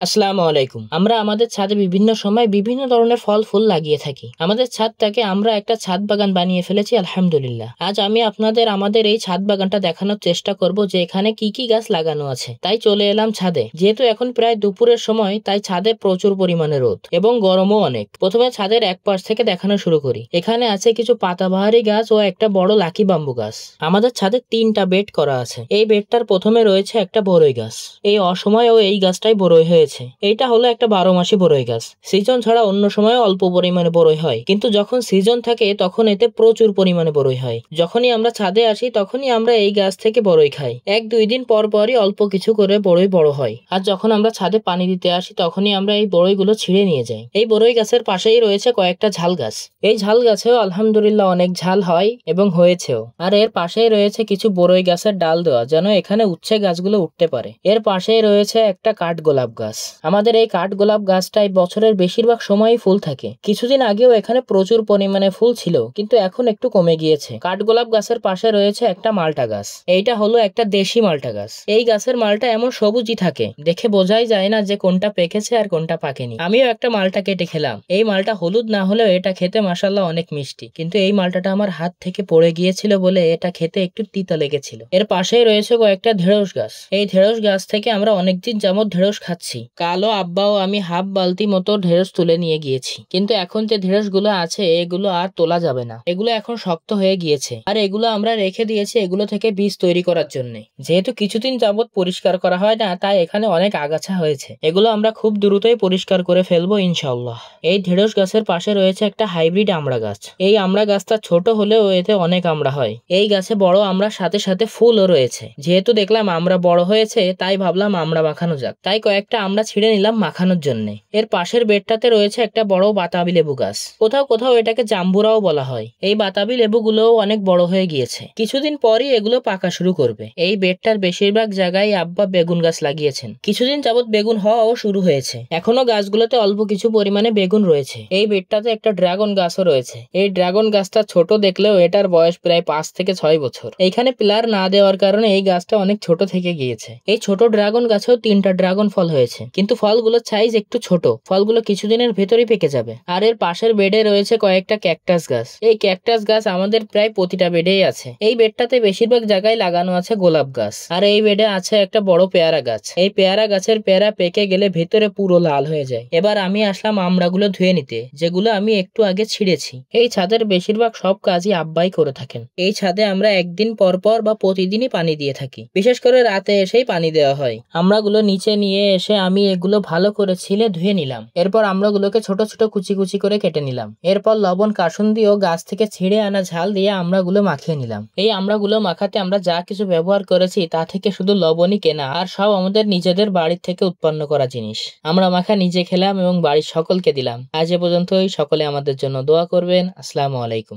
আসসালামু আলাইকুম। আমরা আমাদের ছাদে বিভিন্ন সময় বিভিন্ন ধরনের ফল ফুল লাগিয়ে থাকি। আমাদের ছাদটাকে আমরা একটা ছাদ বাগান বানিয়ে ফেলেছি আলহামদুলিল্লাহ। আজ আমি আপনাদের আমাদের এই ছাদ বাগানটা দেখানোর চেষ্টা করব যে এখানে কি কি গাছ লাগানো আছে। তাই চলে এলাম ছাদে। যেহেতু এখন প্রায় দুপুরের সময় তাই ছাদে প্রচুর পরিমাণে রোদ এবং গরমও অনেক। প্রথমে ছাদের এক পাশ থেকে দেখানো শুরু করি। এখানে আছে কিছু পাতাবাহারি গাছ ও একটা বড় লাকি বাম্বু গাছ। আমাদের ছাদে 3টা বেড করা আছে। এই বেডটার প্রথমে রয়েছে একটা বড়ই গাছ। এই অসময়েও এই গাছটাই বড়ই হয়েছে। এইটা হলো একটা 12 মাসি বড়ই গাছ। সিজন ছাড়া অন্য সময় অল্প পরিমাণে বড়ই হয়, কিন্তু যখন সিজন থাকে তখন এতে প্রচুর পরিমাণে বড়ই হয়। যখনই আমরা ছাদে আসি তখনই আমরা এই গাছ থেকে বড়ই খাই। 1-2 দিন পর পরই অল্প কিছু করে বড়ই বড় হয়। আর যখন আমরা ছাদে পানি দিতে আসি তখনই আমরা এই বড়ইগুলো ছিঁড়ে নিয়ে যাই। এই বড়ই গাছের পাশেই রয়েছে কয়েকটা ঝাল গাছ। এই ঝাল গাছেও আলহামদুলিল্লাহ অনেক ঝাল হয় এবং হয়েছেও। আর এর পাশেই রয়েছে কিছু বড়ই গাছের ডাল দেওয়া, যেন এখানে উচ্ছে গাছগুলো উঠতে পারে। এর পাশেই রয়েছে একটা কাঠগোলাপ গাছ। আমাদের এই কাঠগোলাপ গাছটাই বছরের বেশিরভাগ সময়ই ফুল থাকে। কিছুদিন আগেও এখানে প্রচুর পরিমাণে ফুল ছিল, কিন্তু এখন একটু কমে গিয়েছে। কাঠগোলাপ গাছের পাশে রয়েছে একটা মালটা গাছ। এইটা হলো একটা দেশি মালটা গাছ। এই গাছের মালটা এমন সবুজই থাকে, দেখে বোঝাই যায় না যে কোনটা পেকেছে আর কোনটা পাকেনি। আমিও একটা মালটা কেটে খেলাম। এই মালটা হলুদ না হলেও এটা খেতে মাশাআল্লাহ অনেক মিষ্টি, কিন্তু এই মালটাটা আমার হাত থেকে পড়ে গিয়েছিল বলে এটা খেতে একটু তিতা লেগেছিল। এর পাশেই রয়েছে কয়েকটা ঢেঁড়স গাছ। এই ঢেঁড়স গাছ থেকে আমরা অনেকদিন যাবত ঢেঁড়স খাচ্ছি। কালো আব্বা ও আমি হাফ বালতি মতো ঢেঁড়স তুলে নিয়ে গিয়েছি, কিন্তু এখন যে ঢেঁড়স গুলো আছে এগুলো আর তোলা যাবে না। এগুলো এখন শক্ত হয়ে গিয়েছে, আর এগুলো আমরা রেখে দিয়েছি এগুলো থেকে বীজ তৈরি করার জন্য। যেহেতু কিছুদিন যাবত পরিষ্কার করা হয় না, তাই এখানে অনেক আগাছা হয়েছে। এগুলো আমরা খুব দ্রুতই পরিষ্কার করে ফেলবো ইনশাআল্লাহ। এই ঢেঁড়স গাছের পাশে রয়েছে একটা হাইব্রিড আমড়া গাছ। এই আমড়া গাছটা ছোট হলেও এতে অনেক আমড়া হয়। এই গাছে বড় আমড়ার সাথে সাথে ফুলও রয়েছে। যেহেতু দেখলাম আমড়া বড় হয়েছে, তাই ভাবলাম আমড়া মাখানো যাক। তাই কয়েকটা আমড়া ছিঁড়ে নিলাম মাখানোর জন্য। এর পাশের বেডটাতে রয়েছে একটা বড় বাতাবি লেবু গাছ। কোথাও কোথাও এটাকে জাম্বুরাও বলা হয়। এই বাতাবি লেবুগুলোও অনেক বড় হয়ে গিয়েছে। কিছুদিন পরই এগুলো পাকা শুরু করবে। এই বেডটার বেশিরভাগ জায়গায় আব্বা বেগুন গাছ লাগিয়েছেন। কিছুদিন যাবত বেগুন হওয়াও শুরু হয়েছে। এখনো গাছগুলোতে অল্প কিছু পরিমাণে বেগুন রয়েছে। এই বেডটাতে একটা ড্রাগন গাছও রয়েছে। এই ড্রাগন গাছটা ছোট দেখলেও এটার বয়স প্রায় 5 থেকে 6 বছর। এইখানে পিলার না দেওয়ার কারণে এই গাছটা অনেক ছোট থেকে গিয়েছে। এই ছোট ড্রাগন গাছেও 3টা ড্রাগন ফল হয়েছে, কিন্তু ফলগুলোর সাইজ একটু ছোট। ফলগুলো কিছুদিনের ভেতরেই পেকে যাবে। আর এর পাশের বেডে রয়েছে কয়েকটা ক্যাকটাস গাছ। এই ক্যাকটাস গাছ আমাদের প্রায় প্রতিটা বেডেই আছে। এই বেডটাতে বেশিরভাগ জায়গায় লাগানো আছে গোলাপ গাছ। আর এই বেডে আছে একটা বড় পেয়ারা গাছ। এই পেয়ারা গাছের পেয়ারা পেকে গেলে ভেতরে পুরো লাল হয়ে যায়। এবার আমি আসলাম আমড়াগুলো ধুয়ে নিতে, যেগুলো আমি একটু আগে ছিঁড়েছি। এই ছাদের বেশিরভাগ সব কাজই আব্বাই করে থাকেন। এই ছাদে আমরা একদিন পর পর বা প্রতিদিনই পানি দিয়ে থাকি। বিশেষ করে রাতে এসেই পানি দেওয়া হয়। আমড়াগুলো নিচে নিয়ে এসে আমি এগুলো ভালো করে ছিলে ধুয়ে নিলাম। এরপর আমড়াগুলোকে ছোট ছোট কুচি কুচি করে কেটে নিলাম। এরপর লবণ কাসুন দিয়েও গাছ থেকে ছিঁড়ে আনা ঝাল দিয়ে আমড়াগুলো মাখিয়ে নিলাম। এই আমড়াগুলো মাখাতে আমরা যা কিছু ব্যবহার করেছি তা থেকে শুধু লবণই কেনা, আর সব আমাদের নিজেদের বাড়ির থেকে উৎপন্ন করা জিনিস। আমরা মাখা নিজে খেলাম এবং বাড়ির সকলকে দিলাম। আজ এ পর্যন্তই। সকলে আমাদের জন্য দোয়া করবেন। আসসালামু আলাইকুম।